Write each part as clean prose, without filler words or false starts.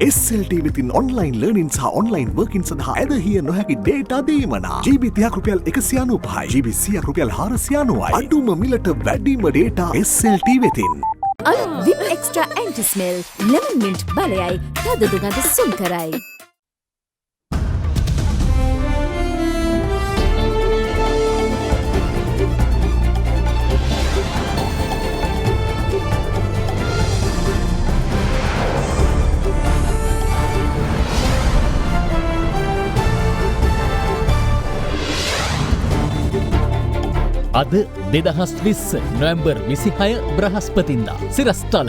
SLT within online learning සහ online working සඳහා ඇදහිය නොහැකි data දීමනා GB 30ක් රුපියල් 195යි GB 100ක් රුපියල් 490යි අඩුම මිලට වැඩිම data SLT වෙතින් අලුත් VIP Extra Anti Smell lemon mint බලයයි තද දුගඳ සුන් කරයි. අද 2020 නොවැම්බර් 26 බ්‍රහස්පතින්දා සිරස්තල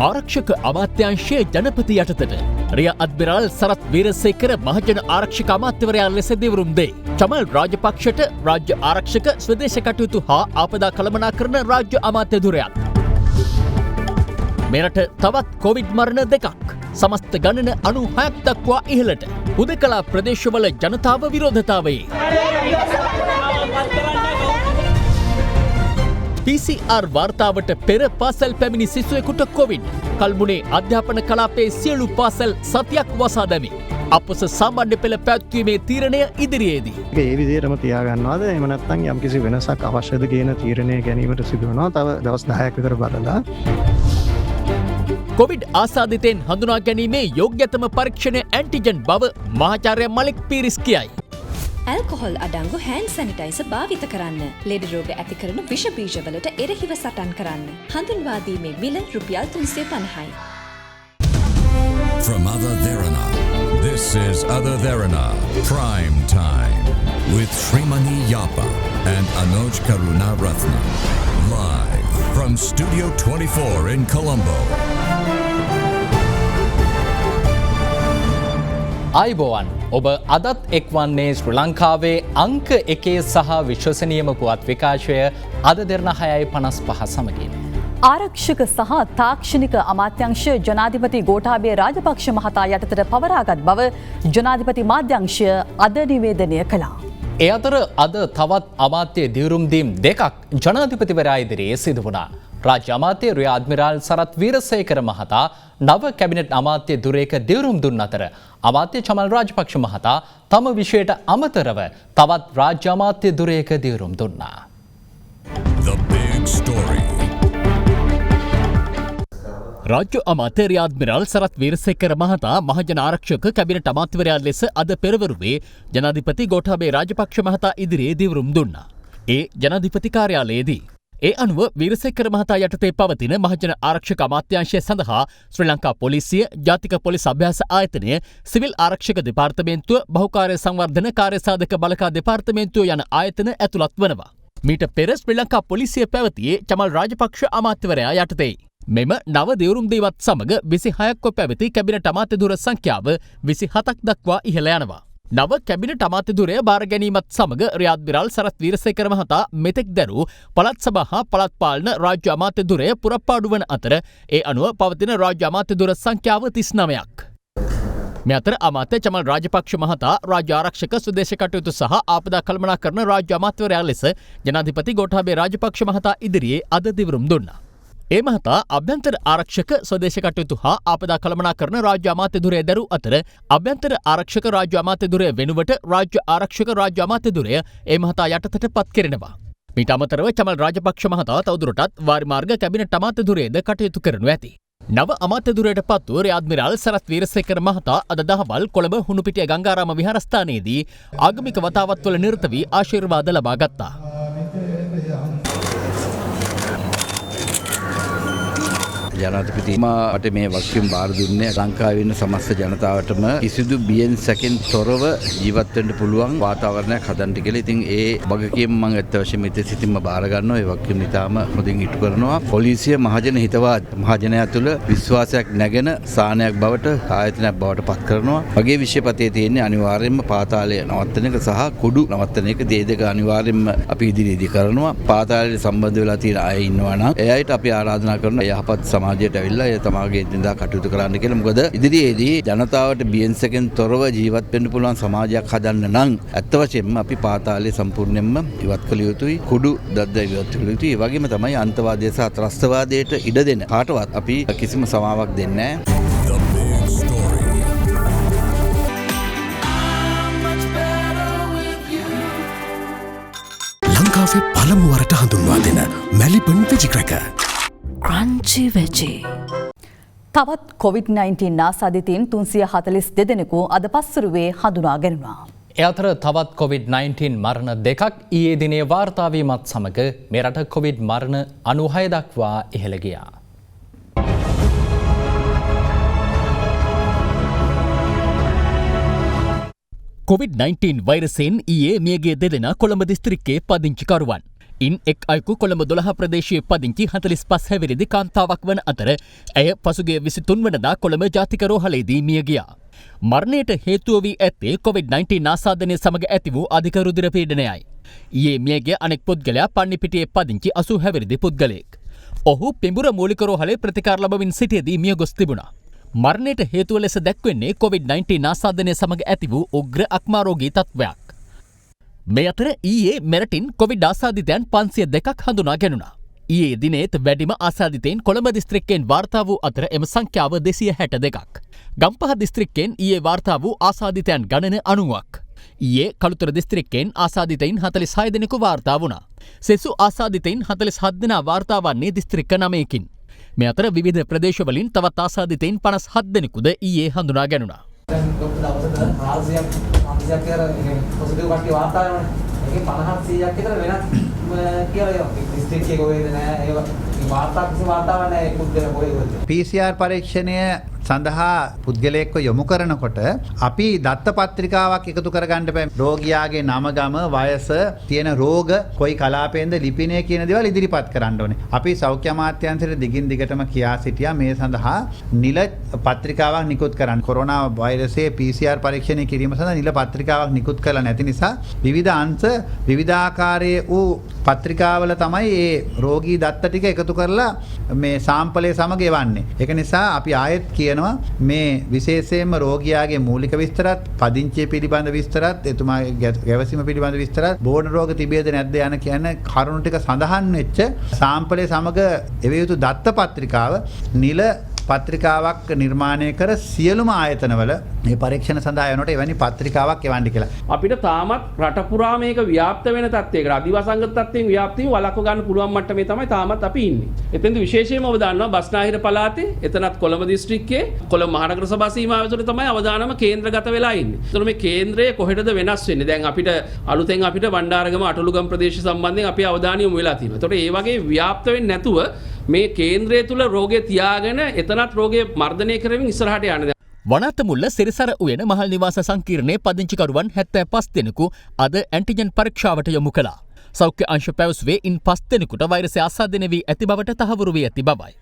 ආරක්ෂක අමාත්‍යාංශයේ ජනපති යටතට රිය අද්මිරාල් සරත් වීරසේකර මහජන ආරක්ෂක අමාත්‍යවරයා ලෙස දිවුරුම් දෙයි. චමල් රාජපක්ෂට රාජ්‍ය ආරක්ෂක ස්වදේශ කටයුතු හා ආපදා කළමනාකරන රාජ්‍ය අමාත්‍ය ධුරයක්. මෙරට තවත් කොවිඩ් මරණ දෙකක් සමස්ත ගණන 96ක් දක්වා ඉහළට. හුදකලා ප්‍රදේශවල ජනතාව විරෝධතාවයේ PCR වාර්තාවට පෙර පාසල් පැමිණි සිසුවෙකුට කොවිඩ්. කල්මුණේ අධ්‍යාපන කලාපයේ සියලු පාසල් සතියක් වසා දැමි. අපොස සාමාන්‍ය පෙළ පැවැත්වීමේ තීරණය ඉදිරියේදී. ඒ විදිහටම තියාගන්නවාද එහෙම නැත්නම් යම්කිසි වෙනසක් අවශ්‍යද කියන තීරණය ගැනීමට සිදු වෙනවා. තව දවස් 10ක් විතර බලලා. කොවිඩ් ආසාදිතෙන් හඳුනා ගැනීමේ යෝග්‍යතම පරීක්ෂණය ඇන්ටිජන් බව මහාචාර්ය මලික් පීරිස් කියයි. ඇල්කොහොල් අඩංගු hand sanitizer භාවිත කරන්න. ලෙඩ රෝග ඇති කරන විෂ බීජවලට එරෙහිව සටන් කරන්න. හඳුන්වා දීමේ මිල රුපියල් 350යි. From Other Therana, this is Other Therana Prime Time with Srimani Yapa and Anoj Karunaratne. Live from Studio 24 in Colombo. අයිබෝවන් ඔබ අදත් එක්වන්නේ ශ්‍රී ලංකාවේ අංක 1 සහ විශ්වසනීයම පුවත් විකාශය අද දෙරණ 6:55 සමගින්. ආරක්ෂක සහ තාක්ෂණික අමාත්‍යංශ ජනාධිපති ගෝඨාභය රාජපක්ෂ මහතා යටතට පවරාගත් බව ජනාධිපති මාධ්‍යංශය අද නිවේදනය කළා. ඒ අතර අද තවත් අමාත්‍ය දිවුරුම් දීම් දෙකක් ජනාධිපතිවරයා ඉදිරියේ සිදු වුණා. රාජ්‍ය අමාත්‍ය රිය අද්මිරාල් සරත් වීරසේකර මහතා නව කැබිනට් අමාත්‍ය ධුරයක දිවුරුම් දුන් අතර අමාත්‍ය චමල් රාජපක්ෂ මහතා තම විෂයට අමතරව තවත් රාජ්‍ය අමාත්‍ය ධුරයක දිවුරුම් දුන්නා. The big story. රාජ්‍ය අමාත්‍ය රිය අද්මිරාල් සරත් වීරසේකර මහතා මහජන ආරක්ෂක කැබිනට් අමාත්‍යවරයා ලෙස අද පෙරවරුවේ ජනාධිපති ගෝඨාභය රාජපක්ෂ මහතා ඉදිරියේ දිවුරුම් දුන්නා. ඒ ජනාධිපති කාර්යාලයේදී ඒ අනුව වීරසේකර මහතා යටතේ පවතින මහජන ආරක්ෂක අමාත්‍යාංශය සඳහා ශ්‍රී ලංකා පොලිසිය, ජාතික පොලිස් අභ්‍යාස ආයතනය, සිවිල් ආරක්ෂක දෙපාර්තමේන්තුව, බහුකාර්ය සංවර්ධන කාර්යසාධක බලකා දෙපාර්තමේන්තුව යන ආයතන ඇතුළත් වනවා. මීට පෙර ශ්‍රී ලංකා පොලිසිය පැවතියේ චමල් රාජපක්ෂ අමාත්‍යවරයා යටතේ. මෙම නව දිවුරුම් දීමත් සමග 26ක්ව පැවති කැබිනට් අමාත්‍ය ධුර සංඛ්‍යාව 27ක් දක්වා ඉහළ යනවා. නව කැබිනට් අමාත්‍ය ධුරය බාර ගැනීමත් සමග රිය අද්මිරාල් සරත් වීරසේකර මහතා මෙතෙක් දැරූ පළාත් සභා හා පළාත් පාලන රාජ්‍ය අමාත්‍ය ධුරය පුරප්පාඩු වන අතර ඒ අනුව පවතින රාජ්‍ය අමාත්‍ය ධුර සංඛ්‍යාව 39ක්. මේ අතර අමාත්‍ය චමල් රාජපක්ෂ මහතා රාජ්‍ය ආරක්ෂක ස්වදේශ කටයුතු සහ ආපදා කළමනාකරන රාජ්‍ය අමාත්‍යවරයා ලෙස ජනාධිපති ගෝඨාභය රාජපක්ෂ මහතා ඉදිරියේ අද දිවුරුම් දුන්නා. ඒ මහතා අභ්‍යන්තර ආරක්ෂක ස්වදේශ කටයුතු හා ආපදා කළමනාකරන රාජ්‍ය අමාත්‍ය ධුරය දැරූ අතර අභ්‍යන්තර ආරක්ෂක රාජ්‍ය අමාත්‍ය ධුරය වෙනුවට රාජ්‍ය ආරක්ෂක රාජ්‍ය අමාත්‍ය ධුරය ඒ මහතා යටතට පත් කෙරෙනවා. මීට අමතරව චමල් රාජපක්ෂ මහතා තවදුරටත් වාරිමාර්ග කැබිනට් අමාත්‍ය ධුරයේද කටයුතු කරනු ඇති. නව අමාත්‍ය ධුරයට පත් වූ රිය අද්මිරාල් සරත් වීරසේකර මහතා අද දහවල් කොළඹ හුණුපිටිය ගංගාරාම විහාරස්ථානයේදී ආගමික වතාවත්වල නිරත වී ආශිර්වාද ලබා ගත්තා. ජනාධිපතිතුමාට මේ වගකීම බාර දුන්නේ ලංකාවේ ඉන්න සමස්ත ජනතාවටම කිසිදු බියෙන් සැකෙන් තොරව ජීවත් වෙන්න පුළුවන් වාතාවරණයක් හදන්න කියලා. ඉතින් ඒ වගකීම මම ඇත්ත වශයෙන්ම සිතින්ම බාර ගන්නවා. ඒ වගකීම නිතාම හොඳින් ඉටු කරනවා. පොලිසිය මහජන හිතවාද මහජනයා තුළ විශ්වාසයක් නැගෙන සානයක් බවට ආයතනයක් බවට පත් කරනවා. වගේ විෂයපතේ තියෙන්නේ අනිවාර්යයෙන්ම පාතාලය නවත්තන එක සහ කුඩු නවත්තන එක. මේ දෙක අනිවාර්යයෙන්ම අපි ඉදිරියේදී කරනවා. පාතාලයට සම්බන්ධ වෙලා තියෙන අය ඉන්නවා නම් එයාට අපි ආරාධනා කරනවා යහපත් සමාජයට ඇවිල්ලා ඒ තමගේ එදිනදා කටයුතු කරන්න කියලා. මොකද ඉදිරියේදී ජනතාවට බියන්ස් එකෙන් තොරව ජීවත් වෙන්න පුළුවන් සමාජයක් හදන්න නම් ඇත්ත වශයෙන්ම අපි පාතාලය සම්පූර්ණයෙන්ම ඉවත් කළ යුතුයි. කුඩු දද්ද ඉවත් කළ යුතුයි. ඒ වගේම තමයි අන්තවාදය සහ ත්‍රස්තවාදයට ඉඩ දෙන කාටවත් අපි කිසිම සමාවක් දෙන්නේ නැහැ. The big story. ලංකාවේ පළමු වරට හඳුන්වා දෙන මැලිබන් වෙජික්‍රැක ක්‍රංචි වෙජි. තවත් COVID-19 නාසාදිතයින් 342 දෙනෙකු අද පස්වරුවේ හඳුනා ගැනුණා. ඒ අතර තවත් COVID-19 මරණ දෙකක් ඊයේ දිනේ වාර්තා වීමත් සමග මෙරට COVID මරණ 96 දක්වා ඉහළ ගියා. COVID-19 වෛරසයෙන් ඊයේ මියගිය දෙදෙනා කොළඹ දිස්ත්‍රික්කයේ පදිංචිකරුවන්. ඉන් එක් අයෙකු කොළඹ 12 ප්‍රදේශයේ පදිංචි 45 හැවිරිදි කාන්තාවක් වන අතර ඇය පසුගිය 23 වනදා කොළඹ ජාතික රෝහලේදී මිය ගියා. මරණයට හේතුව වී ඇත්තේ COVID-19 ආසාදනය සමග ඇති වූ අධික රුධිර පීඩනයයි. ඊයේ මියගිය අනෙක් පුද්ගලයා පන්නිපිටියේ පදිංචි 80 හැවිරිදි පුද්ගලයෙක්. ඔහු පිඹුර මූලික රෝහලේ ප්‍රතිකාර ලබමින් සිටියේදී මිය ගොස් තිබුණා. මරණයට හේතුව ලෙස දැක්වෙන්නේ COVID-19 ආසාදනය සමග ඇති වූ උග්‍ර අක්මාරෝගී තත්ත්වයක්. මේ අතර ඊයේ මෙරටින් කොවිඩ් ආසාදිතයන් 502ක් හඳුනා ගැනුණා. ඊයේ දිනේත් වැඩිම ආසාදිතයින් කොළඹ දිස්ත්‍රික්කයෙන් වාර්තා වූ අතර එම සංඛ්‍යාව 262ක්. ගම්පහ දිස්ත්‍රික්කයෙන් ඊයේ වාර්තා වූ ආසාදිතයන් ගණන 90ක්. ඊයේ කළුතර දිස්ත්‍රික්කයෙන් ආසාදිතයින් 46 දෙනෙකු වාර්තා වුණා. සෙසු ආසාදිතයින් 47 දෙනා වාර්තා වන්නේ දිස්ත්‍රික්ක 9කින්. මේ අතර විවිධ ප්‍රදේශවලින් තවත් ආසාදිතයින් 57 දෙනෙකුද ඊයේ හඳුනා ගැනුණා. පොසිටිව් කට්ටිය වාර්තා කරනවා. ඒකේ 50-100ක් විතර වෙනස් කියලා ඩිස්ට්‍රික්ට් එකේ කොහෙද නැහැ. ඒ වාර්තා කිසි වාර්තාවක් නැහැ. ඒ පුද්ගලයා කොහෙද. PCR පරීක්ෂණය සඳහා පුද්ගලයෙක්ව යොමු කරනකොට අපි දත්ත පත්‍රිකාවක් එකතු කරගන්න බෑ. රෝගියාගේ නම ගම වයස තියෙන රෝග කොයි කලාපයෙන්ද ලිපිනය කියන දේවල් ඉදිරිපත් කරන්න ඕනේ. අපි සෞඛ්‍ය අමාත්‍යාංශයට දිගින් දිගටම කියා සිටියා මේ සඳහා නිල පත්‍රිකාවක් නිකුත් කරන්න. කොරෝනා වෛරසයේ PCR පරීක්ෂණය කිරීම සඳහා නිල පත්‍රිකාවක් නිකුත් කරලා නැති නිසා විවිධ අංශ විවිධාකාරයේ වූ පත්‍රිකාවල තමයි මේ රෝගී දත්ත ටික එකතු කරලා මේ සාම්පලය සමග එවන්නේ. ඒක නිසා අපි ආයෙත් මේ විශේෂයෙන්ම රෝගියාගේ මූලික විස්තරත් පදිංචිය පිළිබඳ විස්තරත් එතුමාගේ ගැවසීම පිළිබඳ විස්තරත් බෝඩ රෝග තිබේද නැද්ද යන කියන කරුණු ටික සඳහන් වෙච්ච සාම්පලය සමග එවිය යුතු දත්ත පත්‍රිකාව නිල පත්‍රිකාවක් නිර්මාණය කර සියලුම ආයතනවල මේ පරීක්ෂණ සඳහා යනකොට එවැනි පත්‍රිකාවක් එවන්න කියලා. අපිට තාමත් රට පුරා මේක ව්‍යාප්ත වෙන තත්ත්වයකට අදිවසංගත තත්ත්වයෙන් ව්‍යාප්තිය වළක්ව ගන්න පුළුවන් මට්ටමේ තමයි තාමත් අපි ඉන්නේ. එතෙන්ද විශේෂයෙන්ම අවධානම බස්නාහිර පළාතේ එතනත් කොළඹ දිස්ත්‍රික්කයේ කොළඹ මහනගර සභා සීමාව ඇතුළේ තමයි අවධානම කේන්ද්‍රගත වෙලා ඉන්නේ. ඒතර මේ කේන්ද්‍රය කොහෙටද වෙනස් වෙන්නේ? දැන් අපිට අලුතෙන් අපිට වණ්ඩාරගම අටලුගම් ප්‍රදේශ සම්බන්ධයෙන් අපි අවධානය යොමු වෙලා තියෙනවා. ඒතකොට ඒ වගේ ව්‍යාප්ත වෙන්නේ නැතුව මේ කේන්ද්‍රය තුල රෝගය තියාගෙන එතනත් රෝගය මර්ධනය කරමින් ඉස්සරහට යන්න. වනාතමුල්ල සිරිසර උයන මහල් නිවාස සංකීර්ණයේ පදිංචිකරුවන් 75 දෙනෙකු අද ඇන්ටිජන් පරීක්ෂාවට යොමු කළා. සෞඛ්‍ය අංශ පැවසුවේ ඉන් 5 දෙනෙකුට වෛරසය ආසාදනය වී ඇති බවට තහවුරු වී ඇති බවයි.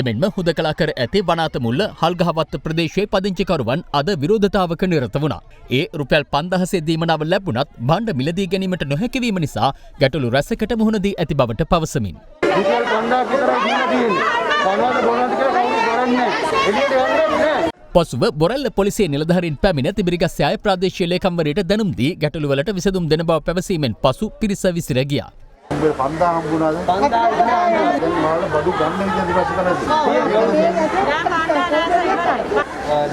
එමෙන්ම හුදකලා කර ඇති වනාතමුල්ල හල්ගහවත්ත ප්‍රදේශයේ පදිංචිකරුවන් අද විරෝධතාවක නිරත වුණා. ඒ රුපියල් 5000 දීමනාව ලැබුණත් භාණ්ඩ මිලදී ගැනීමට නොහැකි වීම නිසා ගැටලු රැසකට මුහුණ දී ඇති බවට පවසමින්. රුපියල් 5000 විතරයි දීලා තියෙන්නේ. කනවාද බොනවාද කියලා කවුරුත් කරන්නේ නැහැ. එළියට යන්නත් නැහැ. පසුව බොරැල්ල පොලිසිය නිලධාරීන් පැමිණ තිබිරිගස්සේ ආය ප්‍රාදේශීය ලේකම්වරයට දැනුම් දී ගැටලුවලට විසඳුම් දෙන බව පැවසීමෙන් පසු පිරිස විසිර ගියා. 5000 හම්බුණාද? 5000 දැන් මාළ බඩු ගන්න විදිහට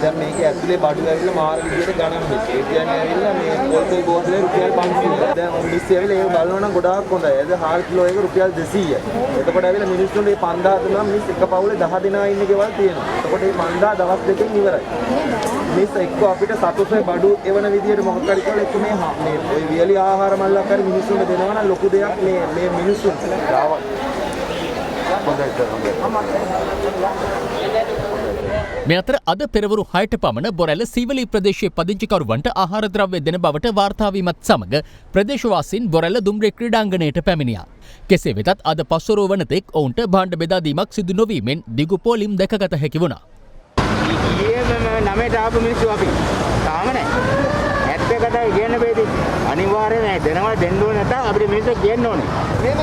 දැන් මේක ඇතුලේ බඩු ඇවිල්ලා මාර විදිහට ගණන් වෙච්ච. ඒ කියන්නේ ඇවිල්ලා මේ පොල්තේ බෝතලේ රුපියල් 500. දැන් මිනිස්සු ඇවිල්ලා ඒක බලනවා නම් ගොඩාක් හොඳයි. එද හාල් කිලෝ එක රුපියල් 200යි. එතකොට ඇවිල්ලා මිනිස්සුන්ට මේ 5000 දුන්නා මිනිස් එක පවුලේ 10 දෙනා ඉන්න ගෙවල් තියෙනවා. එතකොට මේ 5000 දවස් දෙකකින් ඉවරයි. මිනිස් එක්ක අපිට සතුටේ බඩු එවන විදිහට මොකක් හරි කරලා එක්ක මේ ඔය වියලි ආහාර මල්ලක් හරි මිනිස්සුන්ට දෙනවා නම් ලොකු දෙයක් මේ මිනිස්සුන් ගාවක්. මේ අතර අද පෙරවරු 6ට පමණ බොරැල්ල සීවලී ප්‍රදේශයේ පදිංචිකරුවන්ට ආහාර ද්‍රව්‍ය දෙන බවට වාර්තා වීමත් සමග ප්‍රදේශවාසීන් බොරැල්ල දුම්රිය ක්‍රීඩාංගණයට පැමිණියා. කෙසේ වෙතත් අද පස්වරුව වනතෙක් ඔවුන්ට භාණ්ඩ බෙදා දීමක් සිදු නොවීමෙන් දිගු පෝලිම් දැකගත හැකි වුණා. නමේට ආපු මිනිස්සු අපි තාම නැහැ. ඇත්තකට කියන්න බෑදී. අනිවාර්යයෙන් දෙනවා දෙන්න ඕනේ නැත්නම් අපිට මිනිස්සු කියන්න ඕනේ. මේක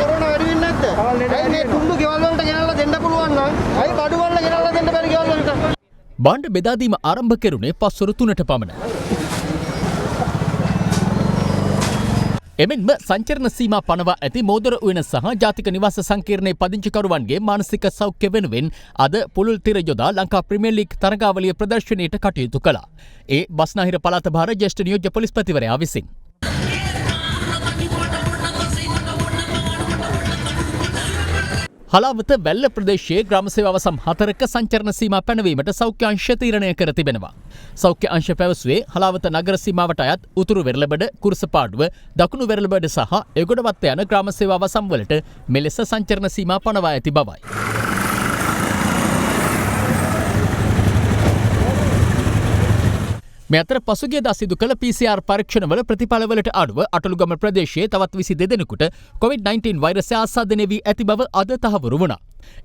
කොරෝනා වැඩි වෙන්නේ නැද්ද? ඇයි මේ කුණ්ඩු ගෙවල් වලට ගෙනල්ලා දෙන්න පුළුවන් නම් ඇයි බඩු වලට ගෙනල්ලා දෙන්න බැරි ගෙවල් වලට? බාණ්ඩ බෙදාදීම ආරම්භ කෙරුණේ පස්වරු 3ට පමණ. එමෙන්ම සංචරණ සීමා පනවා ඇති මෝදර උයන සහ ජාතික නිවාස සංකීර්ණයේ පදිංචිකරුවන්ගේ මානසික සෞඛ්‍ය වෙනුවෙන් අද පුළුල් තිර යොදා ලංකා ප්‍රීමියර් ලීග් තරගාවලිය ප්‍රදර්ශනයට කටයුතු කළා. ඒ බස්නාහිර පළාත භාර ජ්‍යෙෂ්ඨ නියෝජ්‍ය පොලිස්පතිවරයා විසින්. හලාවත වැල්ල ප්‍රදේශයේ ග්‍රාම සේවාව සම් 4ක සංචරණ සීමා පැනවීමට සෞඛ්‍ය අංශ තීරණය කර තිබෙනවා. සෞඛ්‍ය අංශ පැවසුවේ හලාවත නගර සීමාවට අයත් උතුරු වෙරළබඩ, කුරුසපාඩුව, දකුණු වෙරළබඩ සහ එගොඩවත්ත යන ග්‍රාම සේවාව සම්වලට මෙලෙස සංචරණ සීමා පනවා ඇති බවයි. මේ අතර පසුගියදා සිදු කළ PCR පරීක්ෂණවල ප්‍රතිඵලවලට අනුව අටලුගම ප්‍රදේශයේ තවත් 22 දෙනෙකුට COVID-19 වෛරසය ආසාදනය වී ඇති බව අද තහවුරු වුණා.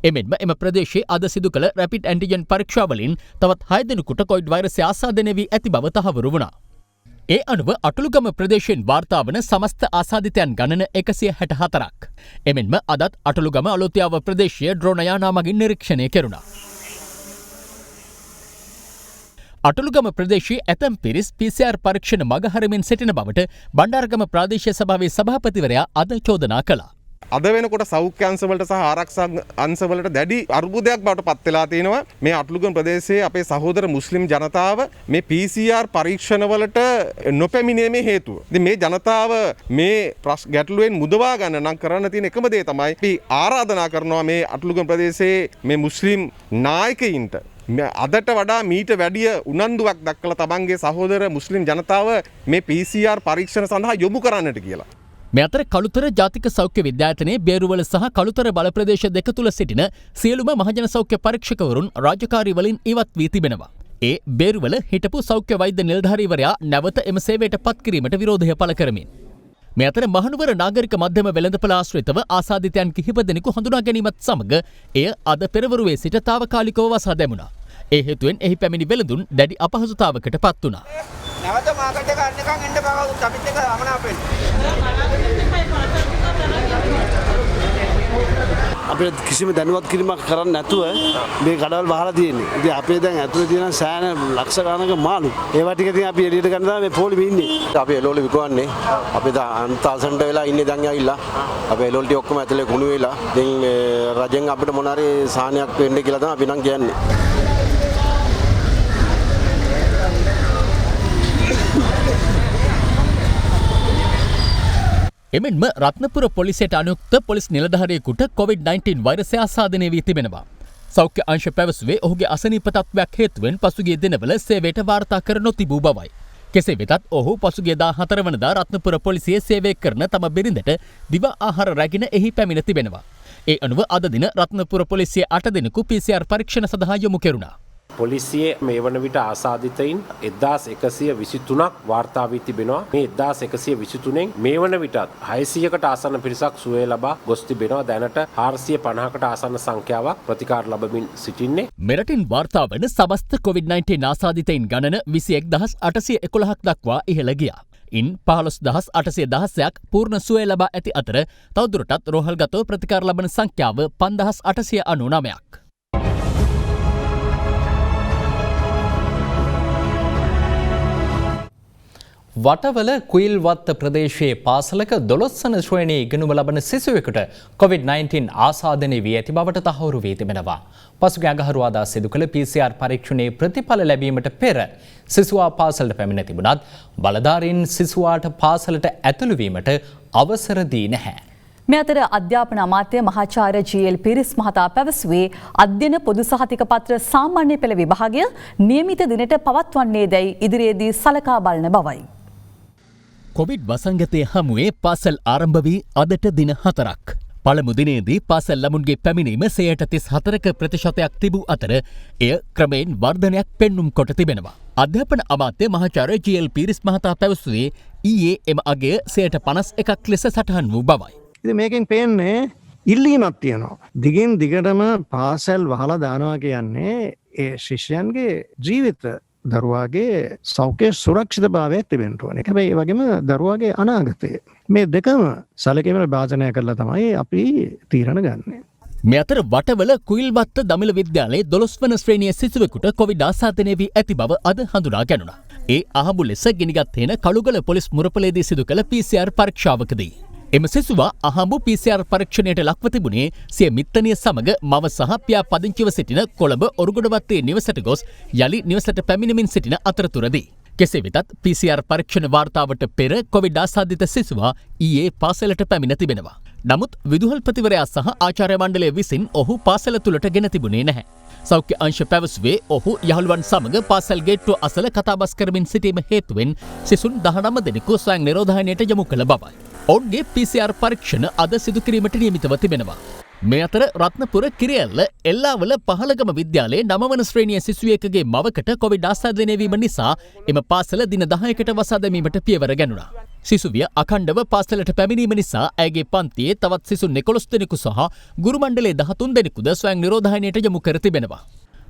එමෙන්ම එම ප්‍රදේශයේ අද සිදු කළ රැපිඩ් ඇන්ටිජන් පරීක්ෂාවලින් තවත් 6 දෙනෙකුට COVID වෛරසය ආසාදනය වී ඇති බව තහවුරු වුණා. ඒ අනුව අටලුගම ප්‍රදේශයෙන් වාර්තා වන සමස්ත ආසාදිතයන් ගණන 164ක්. එමෙන්ම අදත් අටලුගම අලුත්යාව ප්‍රදේශයේ ඩ්‍රෝන යානා මගින් නිරීක්ෂණය කෙරුණා. අටලුගම ප්‍රදේශයේ ඇතැම් පිරිස් PCR පරීක්ෂණ මගහරමින් සිටින බවට බණ්ඩාරගම ප්‍රාදේශීය සභාවේ සභාපතිවරයා අද චෝදනා කළා. අද වෙනකොට සෞඛ්‍ය අංශවලට සහ ආරක්ෂා අංශවලට දැඩි අර්බුදයක් බවට පත් වෙලා තිනවා. මේ අටලුගම ප්‍රදේශයේ අපේ සහෝදර මුස්ලිම් ජනතාව මේ PCR පරීක්ෂණවලට නොපැමිණීමේ හේතුව. ඉතින් මේ ජනතාව මේ ගැටලුවෙන් මුදවා ගන්න නම් කරන්න තියෙන එකම දේ තමයි අපි ආරාධනා කරනවා මේ අටලුගම ප්‍රදේශයේ මේ මුස්ලිම් නායකයින්ට අදට වඩා මීට වැඩිය උනන්දුවක් දක්වලා තමන්ගේ සහෝදර මුස්ලිම් ජනතාව මේ PCR පරීක්ෂණ සඳහා යොමු කරන්නට කියලා. මේ අතර කළුතර ජාතික සෞඛ්‍ය විද්‍යායතනයේ බේරුවල සහ කළුතර බල ප්‍රදේශ දෙක තුල සිටින සියලුම මහජන සෞඛ්‍ය පරීක්ෂකවරුන් රාජකාරී වලින් ඉවත් වී තිබෙනවා. ඒ බේරුවල හිටපු සෞඛ්‍ය වෛද්‍ය නිලධාරීවරයා නැවත එම සේවයට පත් කිරීමට විරෝධය පළ කරමින්. මේ අතර මහනුවර නාගරික මධ්‍යම වෙළඳපොළ ආශ්‍රිතව ආසාදිතයන් කිහිප දෙනෙකු හඳුනා ගැනීමත් සමග එය අද පෙරවරුවේ සිට తాවකාලිකව වසා දැමුණා. ඒ හේතුවෙන් එහි පැමිණි වෙළඳුන් දැඩි අපහසුතාවකට පත් වුණා. නැවත මාකට් එක අන්නකම් එන්න බෑ අපිත් එක අමනාපෙන්. අපේ කිසිම දැනුවත් කිරීමක් කරන්නේ නැතුව මේ කඩවල් වහලා තියෙන්නේ. ඉතින් අපේ දැන් ඇතුලේ තියෙන සෑහෙන ලක්ෂ ගණනක මාළු. ඒවා ටික ඉතින් අපි එළියට ගන්න තමයි මේ පොලිමේ ඉන්නේ. අපි එළවලු විකුණන්නේ. අපි දැන් අන්තාසන්ට වෙලා ඉන්නේ දැන් ඇවිල්ලා. අපි එළවලු ටික ඔක්කොම ඇතුලේ කුණු වෙලා. දැන් රජෙන් අපිට මොන හරි සාහනයක් වෙන්න කියලා තමයි අපි නම් කියන්නේ. එමෙන්ම රත්නපුර පොලිසියට අනුයුක්ත පොලිස් නිලධාරියෙකුට COVID-19 වෛරසය ආසාදනය වී තිබෙනවා. සෞඛ්‍ය අංශ පැවසුවේ ඔහුගේ අසනීප තත්ත්වයක් හේතුවෙන් පසුගිය දිනවල සේවයට වාර්තා කර නොතිබූ බවයි. කෙසේ වෙතත් ඔහු පසුගිය 14 වනදා රත්නපුර පොලිසියේ සේවය කරන තම බිරිඳට දිවා ආහාර රැගෙන එහි පැමිණ තිබෙනවා. ඒ අනුව අද දින රත්නපුර පොලිසියේ 8 දෙනෙකු PCR පරීක්ෂණ සඳහා යොමු කෙරුණා. පොලිසියේ මේ වන විට ආසාදිතයින් 1123ක් වාර්තා වී තිබෙනවා. මේ 1123න් මේ වන විටත් 600කට ආසන්න පිරිසක් සුවය ලබා ගොස් තිබෙනවා. දැනට 450කට ආසන්න සංඛ්‍යාවක් ප්‍රතිකාර ලබමින් සිටින්නේ. මෙරටින් වාර්තා වන සමස්ත COVID-19 ආසාදිතයින් ගණන 21811ක් දක්වා ඉහළ ගියා. ඉන් 15816ක් පූර්ණ සුවය ලබා ඇති අතර තවදුරටත් රෝහල්ගතව ප්‍රතිකාර ලබන සංඛ්‍යාව 5899ක්. වටවල කුයිල්වත්ත ප්‍රදේශයේ පාසලක 12 වන ශ්‍රේණියේ ඉගෙනුම ලබන සිසුවෙකුට COVID-19 ආසාදනය වී ඇති බවට තහවුරු වී තිබෙනවා. පසුගිය අඟහරුවාදා සිදු කළ PCR පරීක්ෂණයේ ප්‍රතිඵල ලැබීමට පෙර සිසුවා පාසලට පැමිණ තිබුණත් බලධාරීන් සිසුවාට පාසලට ඇතුළු වීමට අවසර දී නැහැ. මේ අතර අධ්‍යාපන අමාත්‍ය මහාචාර්ය ජී.එල්. පිරිස් මහතා පැවසුවේ අධ්‍යයන පොදු සහතික පත්‍ර සාමාන්‍ය පෙළ විභාගය නියමිත දිනට පවත්වන්නේ දැයි ඉදිරියේදී සලකා බලන බවයි. කොවිඩ් වසංගතය හමුවේ පාසල් ආරම්භ වී අදට දින 4ක්. පළමු දිනේදී පාසල් ළමුන්ගේ පැමිණීම 34% තිබූ අතර එය ක්‍රමයෙන් වර්ධනයක් පෙන්නුම් කොට තිබෙනවා. අධ්‍යාපන අමාත්‍ය මහාචාර්ය ජී.එල්. පිරිස් මහතා පැවසුවේ ඊයේ එම අගය 151ක් ලෙස සටහන් වූ බවයි. ඉතින් මේකෙන් පේන්නේ ඉල්ලීමක් තියෙනවා. දිගින් දිගටම පාසල් වහලා දානවා කියන්නේ ඒ ශිෂ්‍යයන්ගේ ජීවිත දරුවාගේ සෞඛ්‍ය සුරක්ෂිතභාවයක් තිබෙන්න ඕනේ. හැබැයි ඒ වගේම දරුවාගේ අනාගතය මේ දෙකම සැලකීමට භාජනය කරලා තමයි අපි තීරණ ගන්නේ. මේ අතර වටවල කුයිල්වත්ත දමිළ විද්‍යාලයේ 12 වන ශ්‍රේණිය සිසුවෙකුට කොවිඩ් ආසාදනය වී ඇති බව අද හඳුනා ගැනුණා. ඒ අහඹු ලෙස ගිනිගත් හේන කළුගල පොලිස් මුරපලේදී සිදු කළ PCR පරීක්ෂාවකදී එම සිසුවා අහඹු PCR පරීක්ෂණයට ලක්ව තිබුණේ සිය මිත්තනිය සමග මව සහ පියා පදිංචිව සිටින කොළඹ ඔරුගොඩවත්තේ නිවසට ගොස් යලි නිවසට පැමිණෙමින් සිටින අතරතුරදී. කෙසේ වෙතත් PCR පරීක්ෂණ වාර්තාවට පෙර කොවිඩ් ආසාදිත සිසුවා ඊයේ පාසලට පැමිණ තිබෙනවා. නමුත් විදුහල්පතිවරයා සහ ආචාර්ය මණ්ඩලය විසින් ඔහු පාසල තුළට ගෙන තිබුණේ නැහැ. සෞඛ්‍ය අංශ පැවසුවේ ඔහු යහළුවන් සමග පාසල් ගේට්ටුව අසල කතාබස් කරමින් සිටීම හේතුවෙන් සිසුන් 19 දෙනෙකු ස්වයං නිරෝධායනයට යොමු කළ බවයි. ඔවුන්ගේ PCR පරීක්ෂණ අද සිදු කිරීමට නියමිතව තිබෙනවා. මේ අතර රත්නපුර කිරියැල්ල එල්ලාවල පහළගම විද්‍යාලයේ 9 වන ශ්‍රේණිය සිසුවෙකුගේ මවකට කොවිඩ් ආසාදනය වීම නිසා එම පාසල දින 10කට වසා දැමීමට පියවර ගැනුණා. සිසුවිය අඛණ්ඩව පාසලට පැමිණීම නිසා ඇයගේ පන්තියේ තවත් සිසුන් 11 දෙනෙකු සහ ගුරු මණ්ඩලයේ 13 දෙනෙකුද ස්වයං නිරෝධායනයට යොමු කර තිබෙනවා.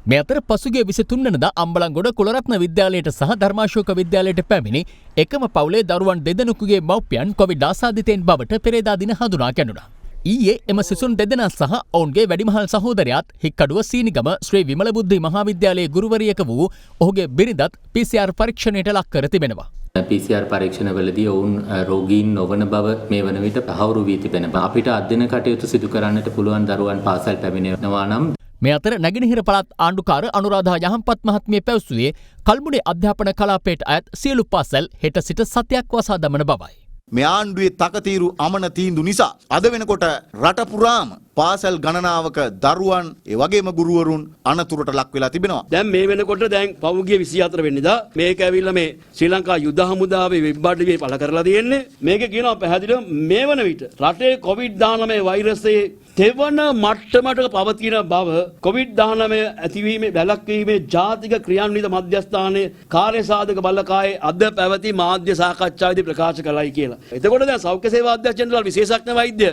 මේ අතර පසුගිය 23 වෙනිදා අම්බලන්ගොඩ කුලරත්න විද්‍යාලයට සහ ධර්මාශෝක විද්‍යාලයට පැමිණි එකම පවුලේ දරුවන් දෙදෙනෙකුගේ මව්පියන් කොවිඩ් ආසාදිතයින් බවට පෙරේදා දින හඳුනා ගැනුණා. ඊයේ එම සිසුන් දෙදෙනා සහ ඔවුන්ගේ වැඩිමහල් සහෝදරයාත් හික්කඩුව සීනිගම ශ්‍රී විමල බුද්ධි මහාවිද්‍යාලයේ ගුරුවරියක වූ ඔහුගේ බිරිඳත් PCR පරීක්ෂණයට ලක් කර තිබෙනවා. PCR පරීක්ෂණවලදී ඔවුන් රෝගීන් නොවන බව මේ වන විට පහවුරු වී තිබෙනවා. අපිට අධ්‍යයන කටයුතු සිදු කරන්නට පුළුවන් දරුවන් පාසල් පැමිණෙනවා නම් මේ අතර නැගෙනහිර පළාත් ආණ්ඩුකාර අනුරාධා යහම්පත් මහත්මිය පැවසුවේ කල්මුණේ අධ්‍යාපන කලාපයට අයත් සියලු පාසල් හෙට සිට සතියක් වසා දමන බවයි. මේ ආණ්ඩුවේ තකතිරු අමන තීන්දුව නිසා අද වෙනකොට රට පුරාම පාසල් ගණනාවක දරුවන් ඒ වගේම ගුරුවරුන් අනතුරට ලක් වෙලා තිබෙනවා. දැන් මේ වෙනකොට දැන් පහුගිය 24 වෙනිදා මේක ඇවිල්ලා මේ ශ්‍රී ලංකා යුද හමුදාවේ වෙබ් අඩවියේ පළ කරලා තියෙන්නේ. මේක කියනවා පැහැදිලිව මේ වන විට රටේ COVID-19 වෛරසයේ තෙවන මට්ටමට පවතින බව COVID-19 ඇතිවීමේ වැළැක්වීමේ ජාතික ක්‍රියාන්විත මධ්‍යස්ථානයේ කාර්යසාධක බලකායේ අද පැවති මාධ්‍ය සාකච්ඡාවේදී ප්‍රකාශ කළයි කියලා. එතකොට දැන් සෞඛ්‍ය සේවා අධ්‍යක්ෂ ජෙනරාල් විශේෂඥ වෛද්‍ය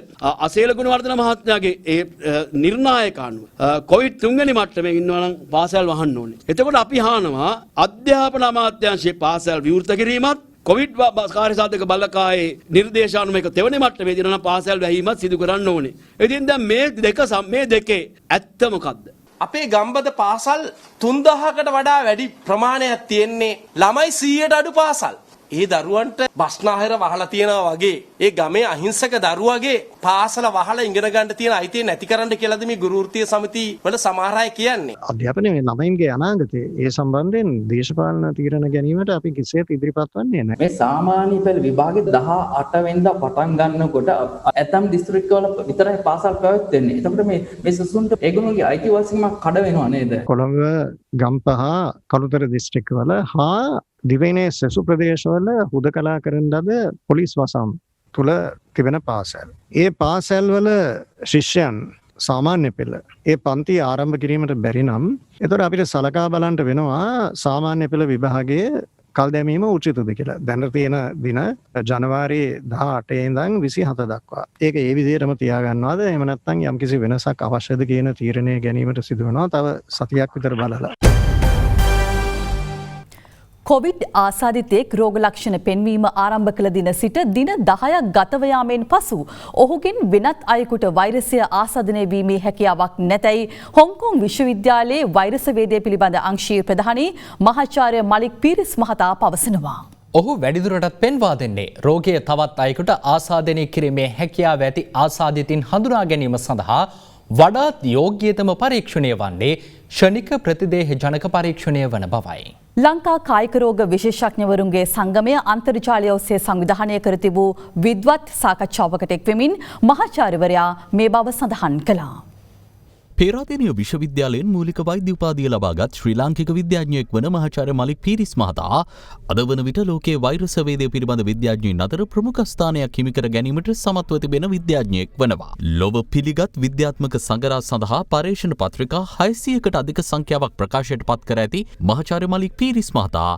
අසේල ගුණවර්ධන මහත්මයාගේ ඒ නිර්ණායක අනුව කොවිඩ් 3 වෙනි මට්ටමේ ඉන්නවා නම් පාසල් වහන්න ඕනේ. එතකොට අපි අහනවා අධ්‍යාපන අමාත්‍යාංශයේ පාසල් විවෘත කිරීමත් කොවිඩ් කාර්යසාධක බලකායේ නිර්දේශානුව එක තෙවන මට්ටමේ දිනන පාසල් වැහීමත් සිදු කරන්න ඕනේ. ඉතින් දැන් මේ දෙකේ ඇත්ත මොකද්ද? අපේ ගම්බද පාසල් 3000කට වඩා වැඩි ප්‍රමාණයක් තියෙන්නේ ළමයි 100ට අඩු පාසල්. ඒ දරුවන්ට බස්නාහිර වහලා තියනවා වගේ ඒ ගමේ අහිංසක දරුවගේ පාසල වහලා ඉගෙන ගන්න තියෙන අයිතිය නැති කරන්න කියලාද මේ ගුරු වෘත්තීය සමිති වල සමහර අය කියන්නේ. අධ්‍යාපනයේ ළමයින්ගේ අනාගතය ඒ සම්බන්ධයෙන් දේශපාලන තීරණ ගැනීමට අපි කිසිසේත් ඉදිරිපත් වන්නේ නැහැ. මේ සාමාන්‍ය පෙළ විභාගේ 18 වෙනිදා පටන් ගන්නකොට ඇතම් දිස්ත්‍රික්කවල විතරයි පාසල් පැවැත්වෙන්නේ. එතකොට මේ සිසුන්ට ඒගොල්ලෝගේ අයිතිවාසිකමක් කඩ වෙනව නේද? කොළඹ ගම්පහ කළුතර දිස්ත්‍රික්කවල හා දිවයිනේ සෙසු ප්‍රදේශවල හුදකලා කරන ලද පොලිස් වසම් තුල තිබෙන පාසල්. ඒ පාසල්වල ශිෂ්‍යයන් සාමාන්‍ය පෙළ ඒ පන්ති ආරම්භ කිරීමට බැරි නම් එතකොට අපිට සලකා බලන්න වෙනවා සාමාන්‍ය පෙළ විභාගයේ කල් දැමීම උචිතද කියලා. දැන් තියෙන දින ජනවාරි 18 ඉඳන් 27 දක්වා. ඒක ඒ විදිහටම තියාගන්නවාද? එහෙම නැත්නම් යම්කිසි වෙනසක් අවශ්‍යද කියන තීරණය ගැනීමට සිදු වෙනවා. තව සතියක් විතර බලලා. කොවිඩ් ආසාදිතයෙක් රෝග ලක්ෂණ පෙන්වීම ආරම්භ කළ දින සිට දින 10ක් ගතව යාමෙන් පසු ඔහුගෙන් වෙනත් අයෙකුට වෛරසය ආසාදනය වීමේ හැකියාවක් නැතැයි හොංකොං විශ්වවිද්‍යාලයේ වෛරස වේදය පිළිබඳ අංශීය ප්‍රධානී මහාචාර්ය මලික් පීරිස් මහතා පවසනවා. ඔහු වැඩිදුරටත් පෙන්වා දෙන්නේ රෝගය තවත් අයෙකුට ආසාදනය කිරීමේ හැකියාව ඇති ආසාදිතින් හඳුනා ගැනීම සඳහා වඩාත් යෝග්‍යතම පරීක්ෂණය වන්නේ ෂණික ප්‍රතිදේහ ජනක පරීක්ෂණය වන බවයි. ලංකා කායික රෝග විශේෂඥවරුන්ගේ සංගමය අන්තර්ජාලය ඔස්සේ සංවිධානය කර තිබූ විද්වත් සාකච්ඡාවකට එක්වෙමින් මහාචාර්යවරයා මේ බව සඳහන් කළා. පේරාදෙණිය විශ්වවිද්‍යාලයෙන් මූලික වෛද්‍ය උපාධිය ලබාගත් ශ්‍රී ලාංකික විද්‍යාඥයෙක් වන මහාචාර්ය මලික් පීරිස් මහතා අද වන විට ලෝකයේ වෛරස් වේදය පිළිබඳ විද්‍යාඥයින් අතර ප්‍රමුඛ ස්ථානයක් හිමි කර ගැනීමට සමත්ව තිබෙන විද්‍යාඥයෙක් වනවා. ලොව පිළිගත් විද්‍යාත්මක සංගරා සඳහා පර්යේෂණ පත්‍රිකා 600කට අධික සංඛ්‍යාවක් ප්‍රකාශයට පත් කර ඇති මහාචාර්ය මලික් පීරිස් මහතා